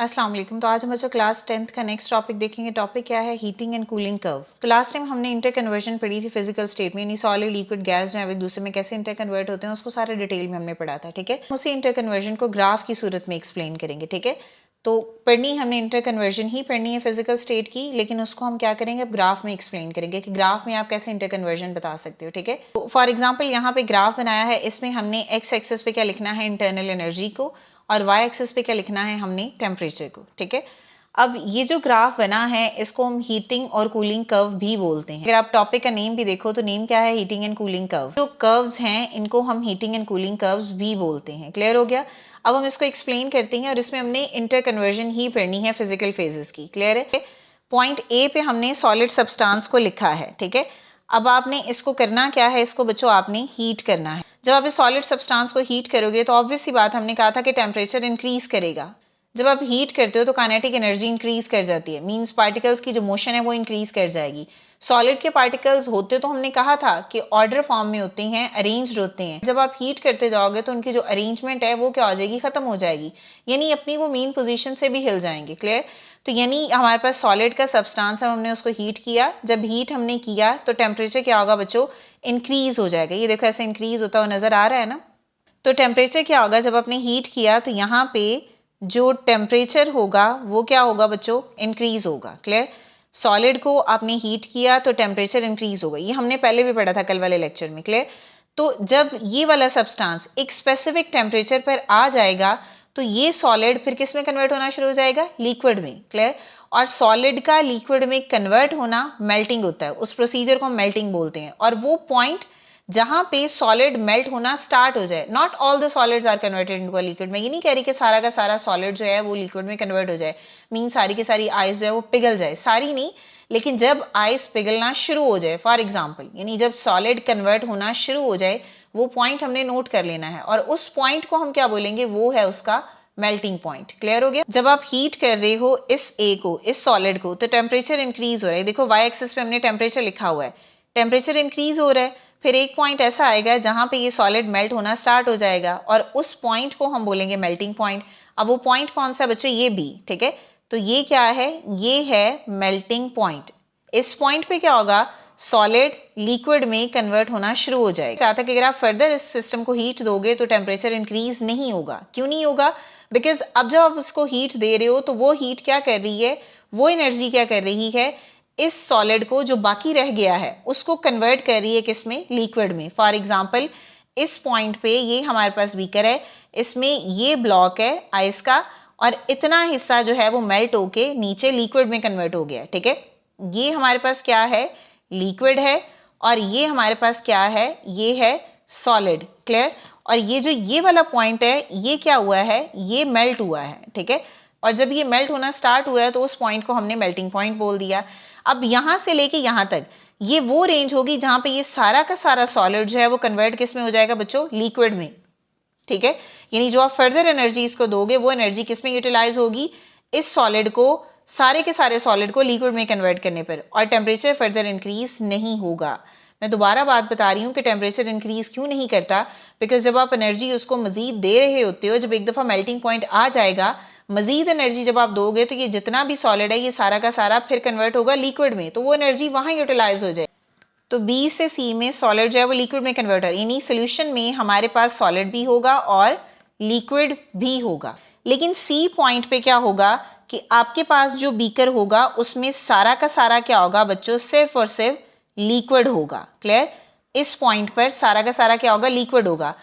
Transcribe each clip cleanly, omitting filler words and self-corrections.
अस्सलाम वालेकुम। तो आज हम बच्चों क्लास 10th का नेक्स्ट टॉपिक देखेंगे। टॉपिक क्या है? Heating and cooling curve. तो लास्ट टाइम हमने इंटर कन्वर्जन पढ़ी थी फिजिकल स्टेट में, यानी सॉलिड लिक्विड गैस जो है एक दूसरे में कैसे इंटर कन्वर्ट होते हैं उसको सारे डिटेल में हमने पढ़ा था। ठीक है, उसी इंटर कन्वर्जन को ग्राफ की सूरत में एक्सप्लेन करेंगे। ठीक है, तो पढ़नी हमने इंटर कन्वर्जन ही पढ़नी है फिजिकल स्टेट की, लेकिन उसको हम क्या करेंगे अब ग्राफ में एक्सप्लेन करेंगे कि ग्राफ में आप कैसे इंटर कन्वर्जन बता सकते हो। ठीक है, तो फॉर एग्जाम्पल यहाँ पे ग्राफ बनाया है, इसमें हमने एक्स एक्सिस पे क्या लिखना है? इंटरनल एनर्जी को, और वाई एक्सिस पे क्या लिखना है हमने? टेम्परेचर को। ठीक है, अब ये जो ग्राफ बना है इसको हम हीटिंग और कूलिंग कर्व भी बोलते हैं। अगर आप टॉपिक का नेम भी देखो तो नेम क्या है? Heating and cooling curve. जो कर्व्स हैं इनको हम हीटिंग एंड कूलिंग कर्व्स भी बोलते हैं। क्लियर हो गया? अब हम इसको एक्सप्लेन करते हैं और इसमें हमने इंटर कन्वर्जन ही पढ़नी है फिजिकल फेजेस की। क्लियर है? पॉइंट ए पे हमने सॉलिड सब्सटेंस को लिखा है। ठीक है, अब आपने इसको करना क्या है? इसको बच्चों आपने हीट करना है। जब आप इस सॉलिड सब्सटेंस को हीट करोगे तो ऑब्वियस सी बात, हमने कहा था कि टेम्परेचर इंक्रीज करेगा। जब आप हीट करते हो तो काइनेटिक एनर्जी इंक्रीज कर जाती है, मींस पार्टिकल्स की जो मोशन है वो इंक्रीज कर जाएगी। सॉलिड के पार्टिकल्स होते तो हमने कहा था कि ऑर्डर फॉर्म में होते हैं, अरेंज्ड होते हैं। जब आप हीट करते जाओगे तो उनकी जो अरेंजमेंट है वो क्या हो जाएगी? खत्म हो जाएगी, यानी अपनी वो मेन पोजीशन से भी हिल जाएंगे। क्लियर? तो यानी हमारे पास सॉलिड का सब्सटेंस है, हमने उसको हीट किया। जब हीट हमने किया तो टेम्परेचर क्या होगा बच्चों? इंक्रीज हो जाएगा। ये देखो ऐसे इंक्रीज होता हुआ नजर आ रहा है ना। तो टेम्परेचर क्या होगा? जब आपने हीट किया तो यहाँ पे जो टेम्परेचर होगा वो क्या होगा बच्चों? इंक्रीज होगा। क्लियर? सॉलिड को आपने हीट किया तो टेम्परेचर इंक्रीज होगा, ये हमने पहले भी पढ़ा था कल वाले लेक्चर में। क्लियर? तो जब ये वाला सब्सटेंस एक स्पेसिफिक टेम्परेचर पर आ जाएगा तो ये सॉलिड फिर किस में कन्वर्ट होना शुरू हो जाएगा? लिक्विड में। क्लियर? और सॉलिड का लिक्विड में कन्वर्ट होना मेल्टिंग होता है, उस प्रोसीजर को हम मेल्टिंग बोलते हैं। और वो पॉइंट जहां पे सॉलिड मेल्ट होना स्टार्ट हो जाए, not all the solids are converted into a liquid. मैं ये नहीं कह रही कि सारा का सारा सॉलिड जो है वो लिक्विड में कन्वर्ट हो जाए, मीन सारी की सारी आइस जो है वो पिघल जाए, सारी नहीं, लेकिन जब आइस पिघलना शुरू हो जाए, फॉर एग्जाम्पल यानी जब सॉलिड कन्वर्ट होना शुरू हो जाए, वो पॉइंट हमने नोट कर लेना है और उस पॉइंट को हम क्या बोलेंगे? वो है उसका मेल्टिंग पॉइंट। क्लियर हो गया? जब आप हीट कर रहे हो इस ए को, इस सॉलिड को, तो टेम्परेचर इंक्रीज हो रहा है। देखो वाई एक्सिस पे हमने टेम्परेचर लिखा हुआ है, टेम्परेचर इंक्रीज हो रहा है। फिर एक पॉइंट ऐसा आएगा जहां पे ये सॉलिड मेल्ट होना स्टार्ट हो जाएगा और उस पॉइंट को हम बोलेंगे मेल्टिंग पॉइंट। अब वो पॉइंट कौन सा बच्चों? ये बी। ठीक है, तो ये क्या है? ये है मेल्टिंग पॉइंट। इस पॉइंट पे क्या होगा? सॉलिड लिक्विड में कन्वर्ट होना शुरू हो जाएगा। कहा था कि अगर आप फर्दर इस सिस्टम को हीट दोगे तो टेम्परेचर इंक्रीज नहीं होगा। क्यों नहीं होगा? बिकॉज अब जब आप उसको हीट दे रहे हो तो वो हीट क्या कर रही है? वो एनर्जी क्या कर रही है? इस सॉलिड को जो बाकी रह गया है उसको कन्वर्ट कर रही है किसमें? लिक्विड में। फॉर एग्जाम्पल इस पॉइंट पे ये हमारे पास बीकर है, इसमें ये ब्लॉक है आइस का और इतना हिस्सा जो है वो मेल्ट होके नीचे लिक्विड में कन्वर्ट हो गया। ठीक है, ये हमारे पास क्या है? लिक्विड है और ये हमारे पास क्या है? ये है सॉलिड। क्लियर? और ये जो ये वाला पॉइंट है ये क्या हुआ है? ये मेल्ट हुआ है। ठीक है, और जब ये मेल्ट होना स्टार्ट हुआ है तो उस पॉइंट को हमने मेल्टिंग पॉइंट बोल दिया। अब यहां से लेके यहां तक ये वो रेंज होगी जहां पे ये सारा का सारा सॉलिड जो है वो कन्वर्ट किस में हो जाएगा बच्चों? लिक्विड में। ठीक है, यानी जो आप फर्दर एनर्जी इसको दोगे वो एनर्जी किस में यूटिलाइज होगी? इस सॉलिड को, सारे के सारे सॉलिड को लिक्विड में कन्वर्ट करने पर, और टेम्परेचर फर्दर इंक्रीज नहीं होगा। मैं दोबारा बात बता रही हूँ कि टेम्परेचर इंक्रीज क्यों नहीं करता? बिकॉज जब आप एनर्जी उसको मजीद दे रहे होते हो, जब एक दफा मेल्टिंग पॉइंट आ जाएगा, मजीद एनर्जी जब आप दोगे तो ये जितना भी सॉलिड है ये सारा का सारा फिर कन्वर्ट होगा लिक्विड में, तो वो एनर्जी वहां यूटिलाइज हो जाए। तो बी से सी में सॉलिड जो है वो लिक्विड में कन्वर्ट हो, यानी सोल्यूशन में हमारे पास सॉलिड भी होगा और लिक्विड भी होगा। लेकिन सी पॉइंट पे क्या होगा कि आपके पास जो बीकर होगा उसमें सारा का सारा क्या होगा बच्चों? सिर्फ और सिर्फ लिक्विड होगा। क्लियर? इस पॉइंट पर सारा का सारा क्या होगा? लिक्विड होगा।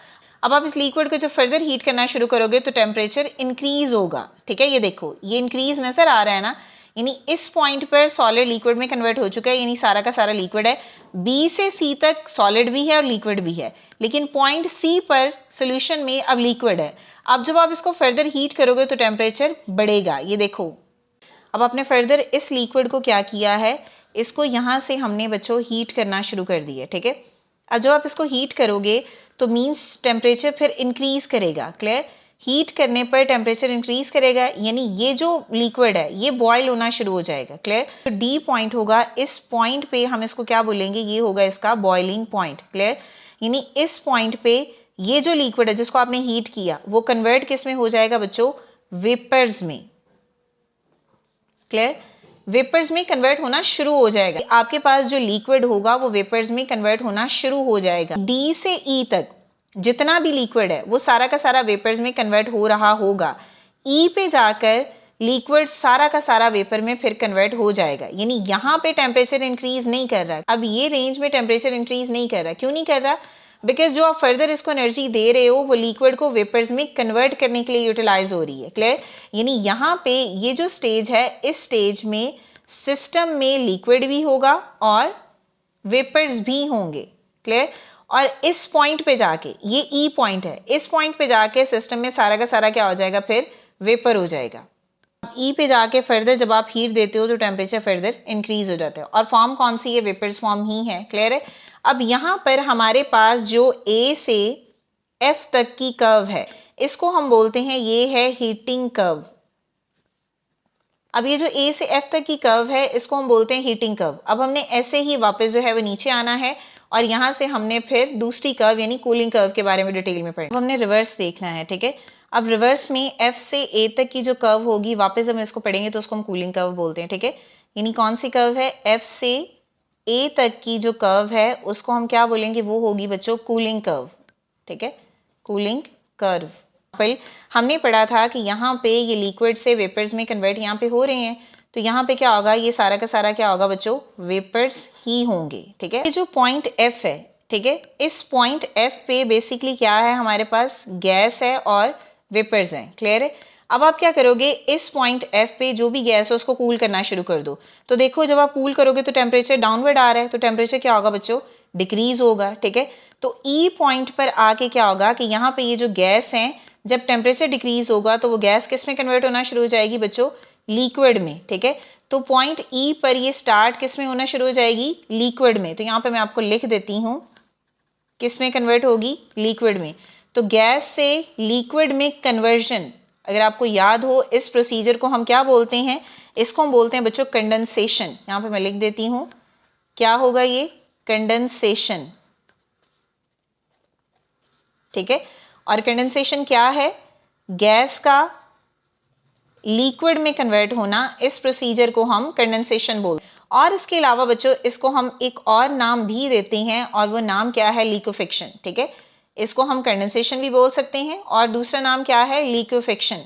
अब आप इस लिक्विड को जब फर्दर हीट करना शुरू करोगे तो टेम्परेचर इंक्रीज होगा। ठीक है, ये देखो ये इंक्रीज नजर आ रहा है ना, यानी इस पॉइंट पर सॉलिड लिक्विड में कन्वर्ट हो चुका है, यानी सारा का सारा लिक्विड है। बी से सी तक सॉलिड भी है और लिक्विड भी है, लेकिन पॉइंट सी पर सोल्यूशन में अब लिक्विड है। अब जब आप इसको फर्दर हीट करोगे तो टेम्परेचर बढ़ेगा। ये देखो अब आपने फर्दर इस लिक्विड को क्या किया है? इसको यहां से हमने बच्चों हीट करना शुरू कर दिया। ठीक है, अब जब आप इसको हीट करोगे तो मींस टेम्परेचर फिर इंक्रीज करेगा। क्लियर? हीट करने पर टेम्परेचर इंक्रीज करेगा, यानी ये जो लिक्विड है ये बॉयल होना शुरू हो जाएगा। क्लियर? तो डी पॉइंट होगा, इस पॉइंट पे हम इसको क्या बोलेंगे? ये होगा इसका बॉइलिंग पॉइंट। क्लियर? यानी इस पॉइंट पे ये जो लिक्विड है जिसको आपने हीट किया वो कन्वर्ट किस में हो जाएगा बच्चों? वेपर्स में। क्लियर, वेपर्स में कन्वर्ट होना शुरू हो जाएगा। आपके पास जो लिक्विड होगा वो वेपर्स में कन्वर्ट होना शुरू हो जाएगा। डी से ई तक जितना भी लिक्विड है वो सारा का सारा वेपर्स में कन्वर्ट हो रहा होगा। ई पे जाकर लिक्विड सारा का सारा वेपर में फिर कन्वर्ट हो जाएगा, यानी यहाँ पे टेम्परेचर इंक्रीज नहीं कर रहा। अब ये रेंज में टेम्परेचर इंक्रीज नहीं कर रहा, क्यों नहीं कर रहा? बिकॉज जो आप फर्दर इसको एनर्जी दे रहे हो वो लिक्विड को वेपर्स में कन्वर्ट करने के लिए यूटिलाइज हो रही है। क्लियर, यानी यहाँ पे ये जो स्टेज है, इस स्टेज में सिस्टम में लिक्विड भी होगा और वेपर्स भी होंगे। क्लियर, और इस पॉइंट पे जाके, ये ई पॉइंट है, इस पॉइंट पे जाके सिस्टम में सारा का सारा क्या हो जाएगा? फिर वेपर हो जाएगा। ई पे जाके फर्दर जब आप हीट देते हो तो टेम्परेचर फर्दर इंक्रीज हो जाता है, और फॉर्म कौन सी है? वेपर्स फॉर्म ही है। क्लियर है। अब यहाँ पर हमारे पास जो ए से एफ तक की कर्व है, इसको हम बोलते हैं ये है हीटिंग कर्व। अब ये जो ए से एफ तक की कर्व है इसको हम बोलते हैं हीटिंग कर्व। अब हमने ऐसे ही वापस जो है वो नीचे आना है और यहाँ से हमने फिर दूसरी कर्व यानी कूलिंग कर्व के बारे में डिटेल में पढ़ना। अब हमने रिवर्स देखना है, ठीक है। अब रिवर्स में एफ से ए तक की जो कर्व होगी, वापस हम इसको पढ़ेंगे तो उसको हम कूलिंग कर्व बोलते हैं, ठीक है। यानी कौन सी कर्व है? एफ से ए तक की जो कर्व है उसको हम क्या बोलेंगे? वो होगी बच्चों कूलिंग कर्व, ठीक है, कूलिंग कर्व। हमने पढ़ा था कि यहाँ पे ये लिक्विड से वेपर्स में कन्वर्ट यहाँ पे हो रहे हैं, तो यहाँ पे क्या होगा? ये सारा का सारा क्या होगा बच्चों? वेपर्स ही होंगे, ठीक है। ये जो पॉइंट एफ है, ठीक है, इस पॉइंट एफ पे बेसिकली क्या है? हमारे पास गैस है और वेपर्स हैं। क्लियर है। अब आप क्या करोगे? इस पॉइंट एफ पे जो भी गैस है उसको कूल करना शुरू कर दो। तो देखो जब आप कूल करोगे तो टेम्परेचर डाउनवर्ड आ रहा है, तो टेम्परेचर क्या होगा बच्चों? डिक्रीज होगा, ठीक है। तो ई पॉइंट पर आके क्या होगा कि यहाँ पे ये जो गैस है, जब टेम्परेचर डिक्रीज होगा तो वो गैस किस में कन्वर्ट होना शुरू हो जाएगी बच्चों? लिक्विड में, ठीक है। तो पॉइंट ई पर ये स्टार्ट किस में होना शुरू हो जाएगी? लिक्विड में। तो यहाँ पे मैं आपको लिख देती हूँ किस में कन्वर्ट होगी? लिक्विड में। तो गैस से लिक्विड में कन्वर्जन, अगर आपको याद हो इस प्रोसीजर को हम क्या बोलते हैं? इसको हम बोलते हैं बच्चों कंडेंसेशन। यहाँ पे मैं लिख देती हूँ, क्या होगा ये? कंडेंसेशन, ठीक है। और कंडेंसेशन क्या है? गैस का लिक्विड में कन्वर्ट होना, इस प्रोसीजर को हम कंडेंसेशन बोलते हैं। और इसके अलावा बच्चों इसको हम एक और नाम भी देते हैं और वो नाम क्या है? लिक्विफिक्शन, ठीक है। इसको हम कंडेंसेशन भी बोल सकते हैं और दूसरा नाम क्या है? लिक्विफिक्शन,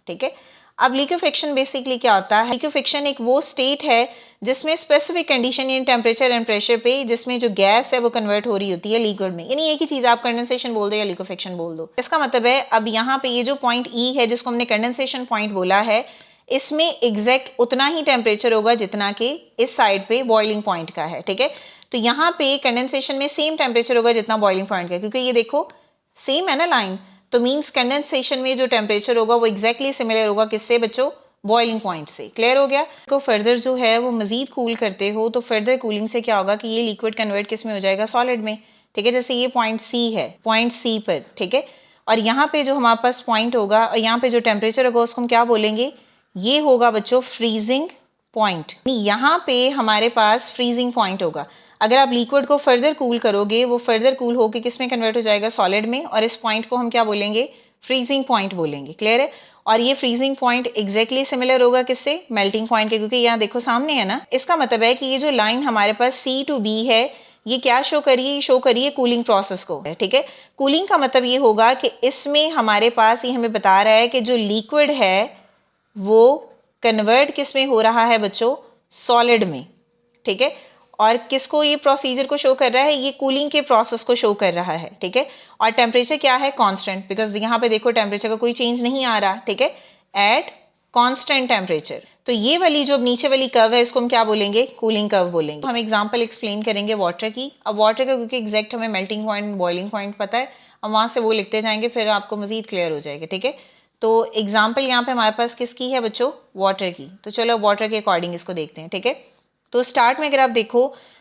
ठीक है। अब लिक्विफिक्शन बेसिकली क्या होता है? लिक्विफिक्शन एक वो स्टेट है जिसमें स्पेसिफिक कंडीशन यानी टेम्परेचर एंड प्रेशर पे जिसमें जो गैस है वो कन्वर्ट हो रही होती है लिक्विड में। यानी एक ही चीज, आप कंडेंसेशन बोल दो या लिक्विफिक्शन बोल दो। इसका मतलब है अब यहाँ पे ये जो पॉइंट ई है जिसको हमने कंडेंसेशन पॉइंट बोला है, इसमें एग्जैक्ट उतना ही टेम्परेचर होगा जितना कि इस साइड पे बॉइलिंग पॉइंट का है, ठीक है। तो यहाँ पे कंडेंसेशन में सेम टेम्परेचर होगा जितना बॉइलिंग पॉइंट का, क्योंकि ये देखो सेम है ना लाइन, तो मींस कंडेंसेशन में जो टेम्परेचर होगा वो एग्जैक्टली सिमिलर होगा किससे बच्चों? बॉइलिंग पॉइंट से। क्लियर हो गया। को फर्दर जो है वो मजीद कूल करते हो तो फर्दर कूलिंग से क्या होगा कि ये लिक्विड कन्वर्ट किस में हो जाएगा? सॉलिड में, ठीक है। जैसे ये पॉइंट सी है, पॉइंट सी पर, ठीक है। और यहाँ पे जो हमारे पास पॉइंट होगा और यहाँ पे जो टेम्परेचर होगा उसको हम क्या बोलेंगे? ये होगा बच्चों फ्रीजिंग पॉइंट। यहाँ पे हमारे पास फ्रीजिंग पॉइंट होगा। अगर आप लिक्विड को फर्दर कूल करोगे वो फर्दर कूल होकर किस में कन्वर्ट हो जाएगा? सॉलिड में। और इस पॉइंट को हम क्या बोलेंगे? फ्रीजिंग पॉइंट बोलेंगे। क्लियर है। और ये फ्रीजिंग पॉइंट एग्जैक्टली सिमिलर होगा किससे? मेल्टिंग पॉइंट के, क्योंकि यहाँ देखो सामने है ना। इसका मतलब है कि ये जो लाइन हमारे पास सी टू बी है ये क्या शो करिए? शो करिए कूलिंग प्रोसेस को, ठीक है। कूलिंग का मतलब ये होगा कि इसमें हमारे पास ये हमें बता रहा है कि जो लिक्विड है वो कन्वर्ट किस में हो रहा है बच्चों? सॉलिड में, ठीक है। और किसको ये प्रोसीजर को शो कर रहा है? ये कूलिंग के प्रोसेस को शो कर रहा है, ठीक है। और टेम्परेचर क्या है? कांस्टेंट, बिकॉज यहाँ पे देखो टेम्परेचर का कोई चेंज नहीं आ रहा, ठीक है, एट कांस्टेंट टेम्परेचर। तो ये वाली जो नीचे वाली कर्व है इसको हम क्या बोलेंगे? कूलिंग कर्व बोलेंगे। हम एग्जांपल एक्सप्लेन करेंगे वाटर की। अब वाटर का क्योंकि एग्जैक्ट हमें मेल्टिंग पॉइंट बॉइलिंग पॉइंट पता है, हम वहां से वो लिखते जाएंगे, फिर आपको मजीद क्लियर हो जाएगा, ठीक है। तो एग्जाम्पल यहाँ पे हमारे पास किसकी है बच्चों? वाटर की। तो चलो वाटर के अकॉर्डिंग इसको देखते हैं, ठीक है। तो स्टार्ट में अगर आप देखो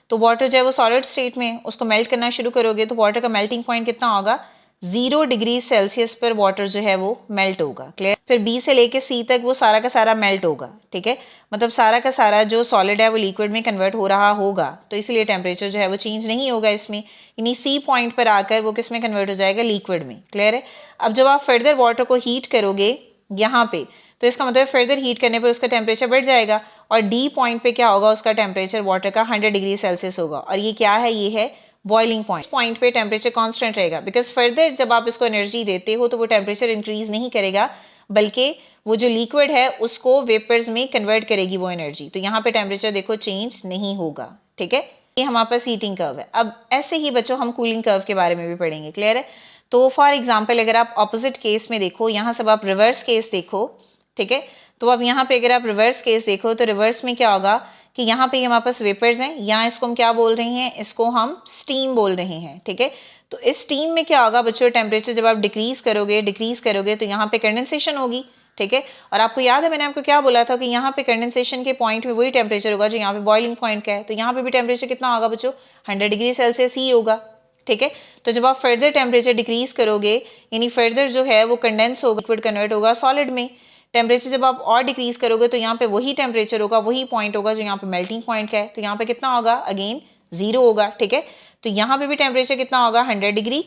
तो वाटर जो है वो सॉलिड स्टेट में, उसको मेल्ट करना शुरू करोगे तो वाटर का मेल्टिंग पॉइंट कितना होगा? 0 डिग्री सेल्सियस पर वाटर जो है वो मेल्ट होगा। क्लियर। फिर बी से लेके सी तक वो सारा का सारा मेल्ट होगा, ठीक है। मतलब सारा का सारा जो सॉलिड है वो लिक्विड में कन्वर्ट हो रहा होगा, तो इसलिए टेम्परेचर जो है वो चेंज नहीं होगा इसमें। यानी सी पॉइंट पर आकर वो किस में कन्वर्ट हो जाएगा? लिक्विड में। क्लियर है। अब जब आप फर्दर वाटर को हीट करोगे यहाँ पे तो इसका मतलब फर्दर हीट करने पर उसका टेम्परेचर बढ़ जाएगा और डी पॉइंट पे क्या होगा, उसका टेम्परेचर वाटर का 100 डिग्री सेल्सियस होगा। और ये क्या है, ये है बॉइलिंग पॉइंट। पॉइंट पे टेम्परेचर कांस्टेंट रहेगा बिकॉज फर्दर जब आप इसको एनर्जी देते हो तो वो टेम्परेचर इंक्रीज नहीं करेगा, बल्कि वो जो लिक्विड है उसको वेपर्स में कन्वर्ट करेगी वो एनर्जी। तो यहाँ पे टेम्परेचर देखो चेंज नहीं होगा, ठीक है। ये हमारे पास हीटिंग कर्व है। अब ऐसे ही बच्चों हम कूलिंग कर्व के बारे में भी पढ़ेंगे, क्लियर है। तो फॉर एग्जाम्पल अगर आप ऑपोजिट केस में देखो, यहाँ सब आप रिवर्स केस देखो, ठीक है। तो अब यहाँ पे अगर आप रिवर्स केस देखो तो रिवर्स में क्या होगा कि यहाँ पे हमारे पास वेपर्स हैं, यहाँ इसको हम क्या बोल रहे हैं, इसको हम स्टीम बोल रहे हैं, ठीक है। तो इस स्टीम में क्या होगा बच्चों, टेम्परेचर जब आप डिक्रीज करोगे तो यहाँ पे कंडेंसेशन होगी, ठीक है। और आपको याद है मैंने आपको क्या बोला था कि यहाँ पे कंडेंसेशन के पॉइंट में वही टेम्परेचर होगा जो यहाँ पे बॉइलिंग पॉइंट का है। तो यहाँ पे भी टेम्परेचर कितना होगा बच्चों, 100 डिग्री सेल्सियस ही होगा, ठीक है। तो जब आप फर्दर टेम्परेचर डिक्रीज करोगे यानी फर्दर जो है वो कंडेंस होगा, लिक्विड कन्वर्ट होगा सॉलिड में। टेम्परेचर जब आप और डिक्रीज करोगे तो यहाँ पे वही टेम्परेचर होगा, वही पॉइंट होगा जो यहाँ पे मेल्टिंग पॉइंट का है। तो यहाँ पे कितना होगा, अगेन 0 होगा, ठीक है। तो यहाँ पे भी टेम्परेचर कितना होगा, 100 डिग्री,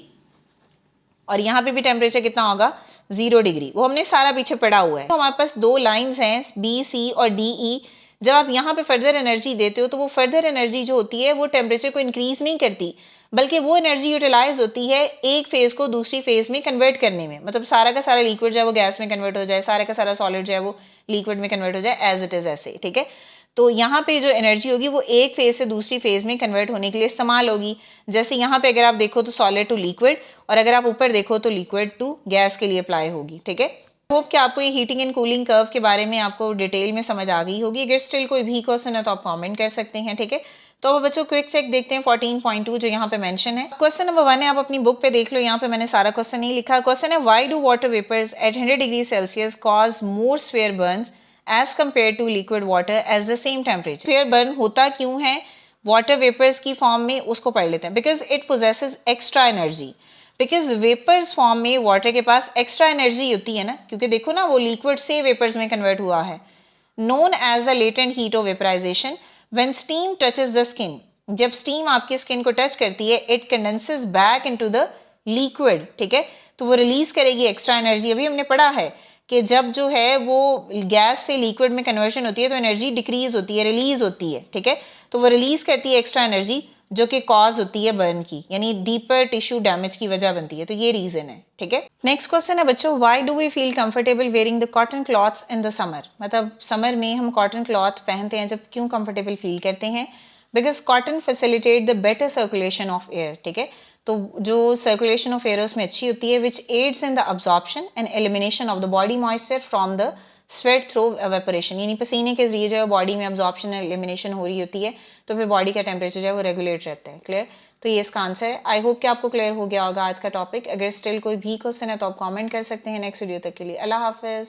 और यहाँ पे भी टेम्परेचर कितना होगा, 0 डिग्री। वो हमने सारा पीछे पढ़ा हुआ है। तो हमारे पास दो लाइंस हैं बी सी और डी ई। जब आप यहाँ पे फर्दर एनर्जी देते हो तो वो फर्दर एनर्जी जो होती है वो टेम्परेचर को इंक्रीज नहीं करती, बल्कि वो एनर्जी यूटिलाइज होती है एक फेज को दूसरी फेज में कन्वर्ट करने में। मतलब सारा का सारा लिक्विड जो है वो गैस में कन्वर्ट हो जाए, सारा का सारा सॉलिड जो है वो लिक्विड में कन्वर्ट हो जाए एज इट इज ऐसे, ठीक है। तो यहाँ पे जो एनर्जी होगी वो एक फेज से दूसरी फेज में कन्वर्ट होने के लिए इस्तेमाल होगी। जैसे यहाँ पे अगर आप देखो तो सॉलिड टू लिक्विड, और अगर आप ऊपर देखो तो लिक्विड टू गैस के लिए अप्लाई होगी, ठीक है। होप कि आपको ये हीटिंग एंड कूलिंग कर्व के बारे में आपको डिटेल में समझ आ गई होगी। अगर स्टिल कोई भी क्वेश्चन है तो आप कमेंट कर सकते हैं, ठीक है। तो अब बच्चों क्विक चेक देखते हैं 14.2 जो यहाँ पे मेंशन है। क्वेश्चन नंबर 1 है, आप अपनी बुक पे देख लो, यहाँ पे मैंने सारा क्वेश्चन नहीं लिखा। क्वेश्चन है why do water vapours at 100 degree Celsius cause more severe burns as compared to liquid water at the same temperature. Severe burn होता क्यों है वाटर वेपर्स की फॉर्म में, उसको पढ़ लेते हैं। Because it possesses extra energy, because vapours form में वाटर के पास एक्स्ट्रा एनर्जी होती है ना, क्योंकि देखो ना वो लिक्विड से वेपर्स में कन्वर्ट हुआ है। Known as a latent heat of vaporisation when steam touches the skin. जब स्टीम आपकी स्किन को टच करती है it condenses back into the liquid, ठीक है। तो वो रिलीज करेगी एक्स्ट्रा एनर्जी। अभी हमने पढ़ा है कि जब जो है वो गैस से लिक्विड में कन्वर्शन होती है तो एनर्जी डिक्रीज होती है, रिलीज होती है, ठीक है। तो वो रिलीज करती है एक्स्ट्रा एनर्जी जो कि कॉज होती है बर्न की, यानी डीपर टिश्यू डैमेज की वजह बनती है। तो ये रीजन है, ठीक है। नेक्स्ट क्वेश्चन है बच्चों, why do we feel comfortable wearing the cotton clothes in the summer. मतलब समर में हम कॉटन क्लॉथ पहनते हैं, जब क्यों कंफर्टेबल फील करते हैं, because cotton facilitate the better circulation of air, ठीक है। तो जो सर्कुलेशन ऑफ एयर उसमें अच्छी होती है, which aids in the absorption and elimination of the body moisture from the sweat through evaporation, यानी पसीने के जरिए जो है बॉडी में अब्जॉर्प्शन एलिमिनेशन हो रही होती है, तो फिर बॉडी का टेम्परेचर जो है वो रेगुलेट रहता है, क्लियर। तो ये इसका आंसर है। आई होप कि आपको क्लियर हो गया होगा आज का टॉपिक। अगर स्टिल कोई भी क्वेश्चन है तो आप कमेंट कर सकते हैं। नेक्स्ट वीडियो तक के लिए अल्लाह हाफिज।